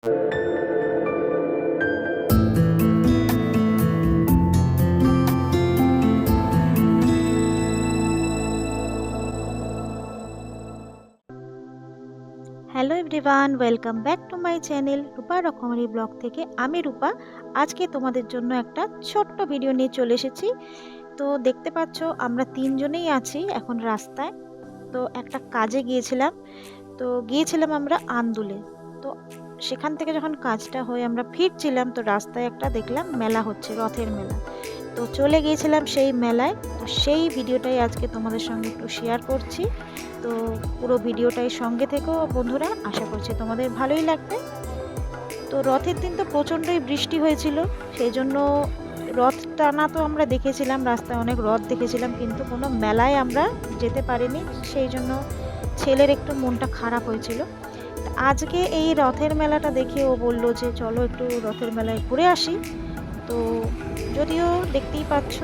Hello everyone, welcome back to my channel Rupa রকমারি blog থেকে। আমি রূপা আজকে তোমাদের জন্য একটা ছোট্ট ভিডিও নিয়ে চলে এসেছি। তো দেখতে পাচ্ছ আমরা তিনজনেই আছি এখন রাস্তায়। তো একটা কাজে গিয়েছিলাম আমরা আন্দুলে। তো সেখান থেকে যখন কাজটা হয়ে আমরা ফিরছিলাম, তো রাস্তায় একটা দেখলাম মেলা হচ্ছে, রথের মেলা। তো চলে গিয়েছিলাম সেই মেলায়। তো সেই ভিডিওটাই আজকে তোমাদের সঙ্গে একটু শেয়ার করছি। তো পুরো ভিডিওটাই সঙ্গে থেকো বন্ধুরা, আশা করছি তোমাদের ভালোই লাগবে। তো রথের দিন তো প্রচণ্ডই বৃষ্টি হয়েছিল, সেই জন্য রথ টানা তো আমরা দেখেছিলাম, রাস্তায় অনেক রথ দেখেছিলাম, কিন্তু কোনো মেলায় আমরা যেতে পারিনি। সেই জন্য ছেলের একটু মনটা খারাপ হয়েছিল। আজকে এই রথের মেলাটা দেখে ও বলল যে চলো একটু রথের মেলায় ঘুরে আসি। তো যদিও দেখতেই পাচ্ছ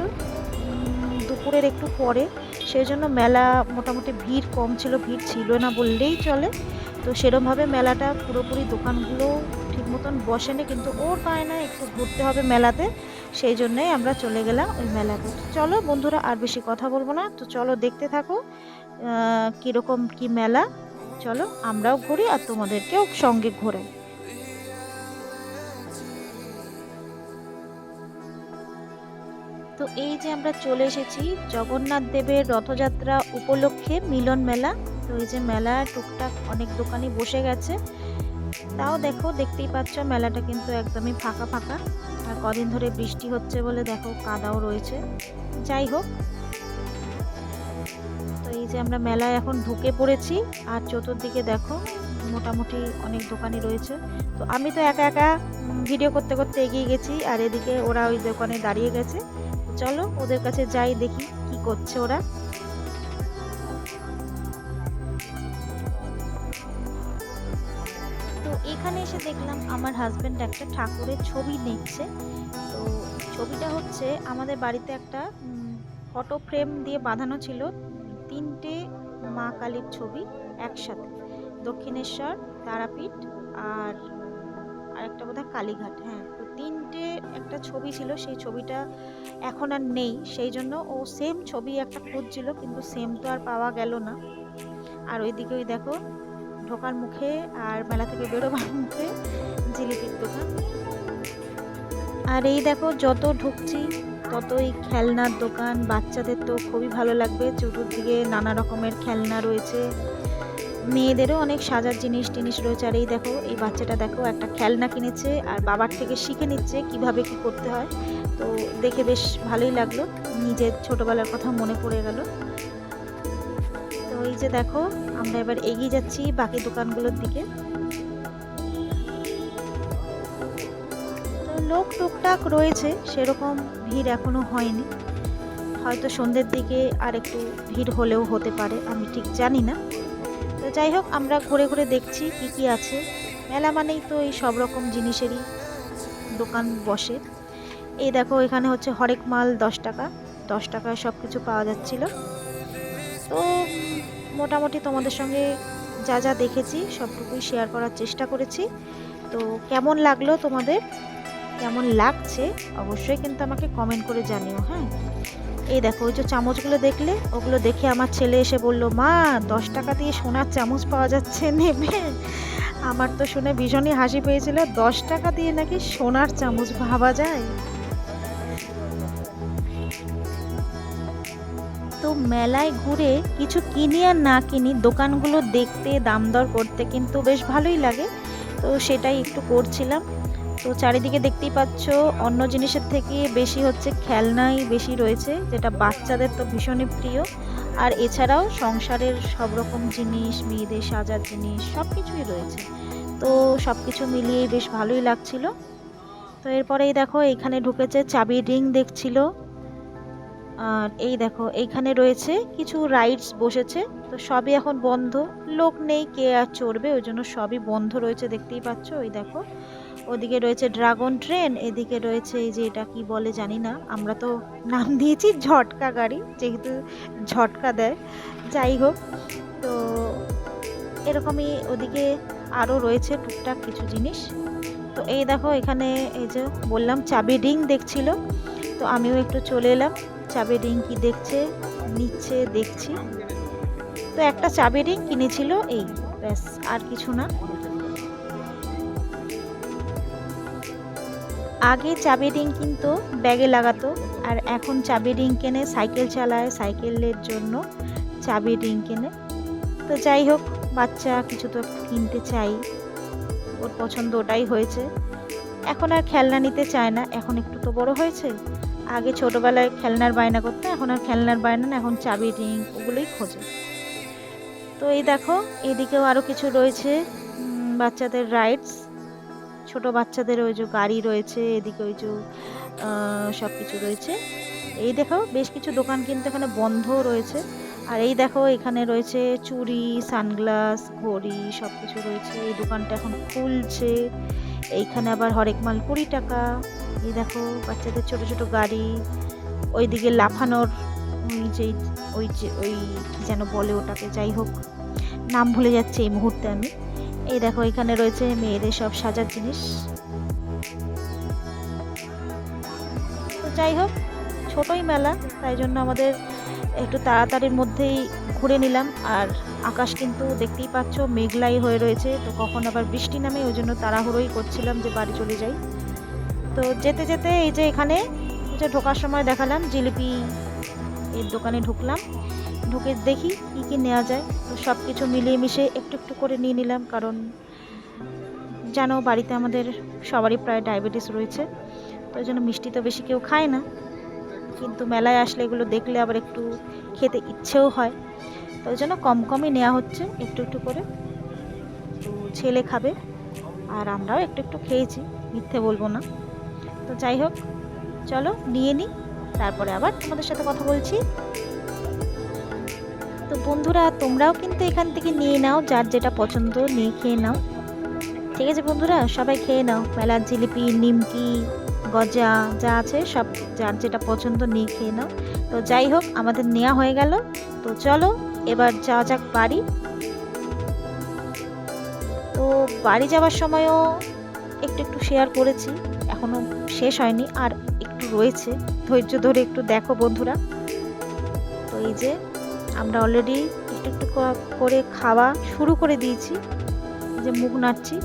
দুপুরের একটু পরে, সেই জন্য মেলা মোটামুটি ভিড় কম ছিল, ভিড় ছিল না বললেই চলে। তো সেরমভাবে মেলাটা পুরোপুরি দোকানগুলো ঠিক মতন বসেনি, কিন্তু ওর বায়না একটু ঘুরতে হবে মেলাতে, সেই জন্যই আমরা চলে গেলাম ওই মেলাতে। চলো বন্ধুরা, আর বেশি কথা বলবো না, তো চলো দেখতে থাকো কীরকম কি মেলা। চলো আমরাও ঘুরি আর তোমাদেরকেও সঙ্গে ঘোরাই। তো এই যে আমরা চলে এসেছি জগন্নাথ দেবের রথযাত্রা উপলক্ষে মিলন মেলা। তো এই যে মেলা টুকটাক অনেক দোকানই বসে গেছে, তাও দেখো দেখতেই পাচ্ছ মেলাটা কিন্তু একদমই ফাঁকা ফাঁকা। আর কদিন ধরে বৃষ্টি হচ্ছে বলে দেখো কাদাও রয়েছে। যাই হোক, তো এই যে আমরা মেলায় এখন ঢুকে পড়েছি, আর চতুর্দিকে দেখো মোটামুটি অনেক দোকানই রয়েছে। তো আমি তো একা একা ভিডিও করতে করতে এগিয়ে গেছি, আর এদিকে ওরা ওই দোকানে দাঁড়িয়ে গেছে। চলো ওদের কাছে যাই, দেখি কি করছে ওরা। তো এখানে এসে দেখলাম আমার হাজবেন্ড একটা ঠাকুরের ছবি নিচ্ছে। তো ছবিটা হচ্ছে আমাদের বাড়িতে একটা ফটো ফ্রেম দিয়ে বাঁধানো ছিল, তিনটে মা কালীর ছবি একসাথে, দক্ষিণেশ্বর, তারাপীঠ আর আরেকটা বোধহয় কালীঘাট। হ্যাঁ, তো তিনটে একটা ছবি ছিল, সেই ছবিটা এখন আর নেই, সেই জন্য ও সেম ছবি একটা খুঁজছিল, কিন্তু সেম তো আর পাওয়া গেল না। আর ওইদিকে ওই দেখো ঢোকার মুখে আর মেলা থেকে বেরোবার মুখে জিলিপির দোকান। আর এই দেখো যত ঢুকছি ততই খেলনার দোকান, বাচ্চাদের তো খুবই ভালো লাগবে, চতুর্দিকে নানা রকমের খেলনা রয়েছে, মেয়েদেরও অনেক সাজার জিনিস টিনিস রয়েছে। আর এই দেখো এই বাচ্চাটা দেখো একটা খেলনা কিনেছে আর বাবার থেকে শিখে নিচ্ছে কিভাবে কি করতে হয়। তো দেখে বেশ ভালোই লাগলো, নিজের ছোটবেলার কথা মনে পড়ে গেল। তো এই যে দেখো আমরা এবার এগিয়ে যাচ্ছি বাকি দোকানগুলোর দিকে। তো লোক টুকটাক রয়েছে, সেরকম ভিড় এখনো হয়নি, হয়তো সন্ধ্যের দিকে আর একটু ভিড় হলেও হতে পারে, আমি ঠিক জানি না। তো যাই হোক, আমরা ঘুরে ঘুরে দেখছি কি কি আছে। মেলা মানেই তো এই সব রকম জিনিসেরই দোকান বসে। এই দেখো এখানে হচ্ছে হরেক মাল 10 টাকা, 10 টাকায় সব কিছু পাওয়া যাচ্ছিল। তো মোটামুটি তোমাদের সঙ্গে যা যা দেখেছি সবটুকুই শেয়ার করার চেষ্টা করেছি। তো কেমন লাগলো তোমাদের, কেমন লাগছে অবশ্যই কিন্তু আমাকে কমেন্ট করে জানিও। হ্যাঁ, এই দেখো ওই যে চামচগুলো দেখলে, ওগুলো দেখে আমার ছেলে এসে বলল, মা 10 টাকা দিয়ে সোনার চামচ পাওয়া যাচ্ছে, নেবে? আমার তো শুনে ভীষণই হাসি পেয়েছিল, 10 টাকা দিয়ে নাকি সোনার চামচ, ভাবা যায়। তো মেলায় ঘুরে কিছু কিনি আর না কিনি, দোকানগুলো দেখতে দাম দর করতে কিন্তু বেশ ভালোই লাগে। তো সেটাই একটু করছিলাম। তো চারিদিকে দেখতেই পাচ্ছ অন্য জিনিসের থেকে বেশি হচ্ছে খেলনাই বেশি রয়েছে, যেটা বাচ্চাদের তো ভীষণই প্রিয়। আর এছাড়াও সংসারের সব রকম জিনিস, মেয়েদের সাজার জিনিস সব কিছুই রয়েছে। তো সব কিছু মিলিয়েই বেশ ভালোই লাগছিল। তো এরপরেই দেখো এখানে ঢুকেছে চাবির রিং দেখছিল। আর এই দেখো এইখানে রয়েছে কিছু রাইডস বসেছে, তো সবই এখন বন্ধ, লোক নেই, কে আর চড়বে, ওই জন্য সবই বন্ধ রয়েছে, দেখতেই পাচ্ছ। ওই দেখো ওদিকে রয়েছে ড্রাগন ট্রেন, এদিকে রয়েছে এই যে এটা কি বলে জানি না, আমরা তো নাম দিয়েছি ঝটকা গাড়ি, যেহেতু ঝটকা দেয়। যাই হোক, তো এরকমই ওদিকে আরও রয়েছে টুকটাক কিছু জিনিস। তো এই দেখো এখানে এই যে বললাম চাবি রিং দেখছিল, তো আমিও একটু চলে এলাম। চাবি রিং কি দেখছে নিচ্ছে দেখছি। তো একটা চাবি রিং কিনেছিল, এই ব্যাস, আর কিছু না। আগে চাবি রিং কিন্তু ব্যাগে লাগাতো, আর এখন চাবি রিং কেনে সাইকেল চালায়, সাইকেলের জন্য চাবি রিং কেনে। তো যাই হোক, বাচ্চা কিছু তো কিনতে চাই, ওর পছন্দ ওটাই হয়েছে। এখন আর খেলনা নিতে চায় না, এখন একটু তো বড় হয়েছে। আগে ছোটবেলায় খেলনার বায়না করতো, এখন আর খেলনার বায়না না, এখন চাবি রিং ওগুলোই খোঁজে। তো এই দেখো এদিকেও আরও কিছু রয়েছে, বাচ্চাদের রাইডস, ছোট বাচ্চাদের ওই যে গাড়ি রয়েছে, এদিকে ওই যে সব কিছু রয়েছে। এই দেখো বেশ কিছু দোকান কিন্তু এখানে বন্ধ রয়েছে। আর এই দেখো এখানে রয়েছে চুড়ি, সানগ্লাস, ঘড়ি, সব কিছু রয়েছে। এই দোকানটা এখন খুলছে। এইখানে আবার হরেক মাল 20 টাকা। এই দেখো বাচ্চাদের ছোট ছোট গাড়ি, ওইদিকে লাফানোর ওই কি যেন বলে ওটাকে, যাই হোক নাম ভুলে যাচ্ছে এই মুহূর্তে আমি। এই দেখো এখানে রয়েছে মেয়েদের সব সাজার জিনিস। তো যাই হোক ছোটই মেলা, তাই জন্য আমাদের একটু তাড়াতাড়ির মধ্যেই ঘুরে নিলাম। আর আকাশ কিন্তু দেখতেই পাচ্ছ মেঘলাই হয়ে রয়েছে, তো কখন আবার বৃষ্টি নামে, ওই জন্য তাড়াহুড়োই করছিলাম যে বাড়ি চলে যাই। তো যেতে যেতে এই যে এখানে যে ঢোকার সময় দেখালাম জিলিপি এর দোকানে ঢুকলাম, ঢুকে দেখি কি কি নেওয়া যায়। তো সব কিছু মিলিয়ে মিশে একটু একটু করে নিয়ে নিলাম, কারণ জানো বাড়িতে আমাদের সবারই প্রায় ডায়াবেটিস রয়েছে, তো ওই জন্য মিষ্টি তো বেশি কেউ খায় না, কিন্তু মেলায় আসলে এগুলো দেখলে আবার একটু খেতে ইচ্ছেও হয়, তো ওই জন্য কম কমই নেওয়া হচ্ছে একটু একটু করে। তো ছেলে খাবে আর আমরাও একটু একটু খেয়েছি, মিথ্যে বলবো না। তো যাই হোক চলো নিয়ে নিই, তারপরে আবার তোমাদের সাথে কথা বলছি। তো বন্ধুরা তোমরাও কিন্তু এখান থেকে নিয়ে নাও, যার যেটা পছন্দ নিয়ে খেয়ে নাও। ঠিক আছে বন্ধুরা, সবাই খেয়ে নাও, মেলার জিলিপি, নিমকি, গজা যা আছে সব যার যেটা পছন্দ নিয়ে খেয়ে নাও। তো যাই হোক আমাদের নেওয়া হয়ে গেল, তো চলো এবার যাওয়া যাক বাড়ি। তো বাড়ি যাওয়ার সময়ও একটু একটু শেয়ার করেছি, এখনো শেষ হয়নি, আর একটু রয়েছে, ধৈর্য ধরে একটু দেখো বন্ধুরা। তো এই যে আমরা অলরেডি একটু একটু করে খাওয়া শুরু করে দিয়েছি, যে মুখ নাড়ছি।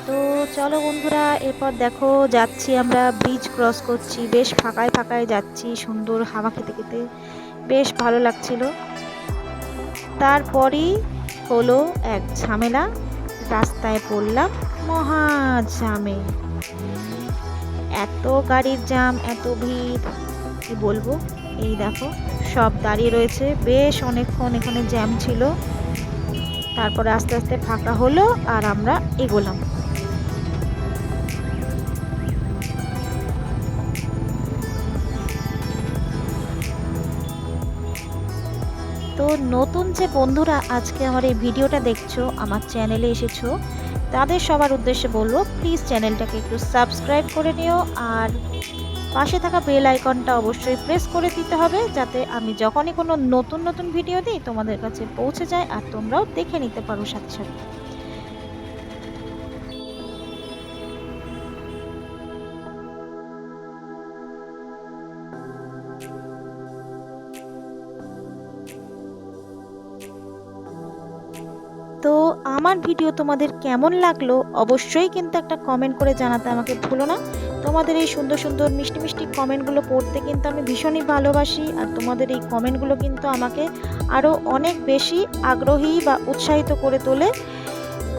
তো চলো বন্ধুরা, এরপর দেখো যাচ্ছি আমরা, ব্রিজ ক্রস করছি, বেশ ফাঁকায় ফাঁকায় যাচ্ছি, সুন্দর হাওয়া খেতে খেতে বেশ ভালো লাগছিল। তারপরই হলো এক ঝামেলা, রাস্তায় পড়লাম মহা জ্যামে। এত গাড়ির জ্যাম, এত ভিড়, কি বলবো। এই দেখো সব দাঁড়িয়ে রয়েছে, বেশ অনেকক্ষণ এখানে জ্যাম ছিল, তারপরে আস্তে আস্তে ফাঁকা হলো আর আমরা এগোলাম। তো নতুন যে বন্ধুরা আজকে আমার এই ভিডিওটা দেখছো, আমার চ্যানেলে এসেছো, তাদের সবার উদ্দেশ্যে বলবো প্লিজ চ্যানেলটাকে একটু সাবস্ক্রাইব করে নিও, আর পাশে থাকা বেল আইকনটা অবশ্যই প্রেস করে দিতে হবে, যাতে আমি যখনই কোনো নতুন নতুন ভিডিও দিই তোমাদের কাছে পৌঁছে যায় আর তোমরাও দেখে নিতে পারো সাথে সাথে। তো আমার ভিডিও তোমাদের কেমন লাগলো অবশ্যই কিন্তু একটা কমেন্ট করে জানাতে আমাকে ভুলো না। তোমাদের এই সুন্দর সুন্দর মিষ্টি মিষ্টি কমেন্টগুলো পড়তে কিন্তু আমি ভীষণই ভালোবাসি, আর তোমাদের এই কমেন্টগুলো কিন্তু আমাকে আরও অনেক বেশি আগ্রহী বা উৎসাহিত করে তোলে।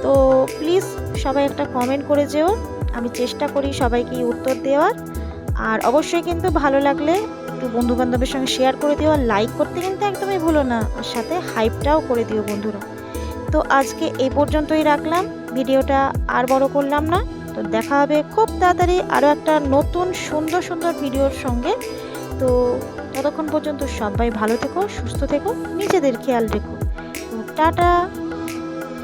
তো প্লিজ সবাই একটা কমেন্ট করে যেও, আমি চেষ্টা করি সবাইকে উত্তর দেওয়ার। আর অবশ্যই কিন্তু ভালো লাগলে একটু বন্ধুবান্ধবের সঙ্গে শেয়ার করে দিও, আর লাইক করতে কিন্তু একদমই ভুলো না, আর সাথে হাইপটাও করে দিও বন্ধুরা। তো আজকে এই পর্যন্তই রাখলাম, ভিডিওটা আর বড় করলাম না। তো দেখা হবে খুব তাড়াতাড়ি আরও একটা নতুন সুন্দর সুন্দর ভিডিওর সঙ্গে। তো ততক্ষণ পর্যন্ত সবাই ভালো থেকো, সুস্থ থেকো, নিজেদের খেয়াল রেখো। তো tata.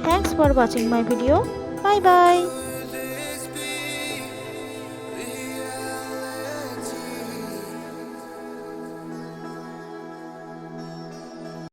Thanks for watching my video. Bye bye.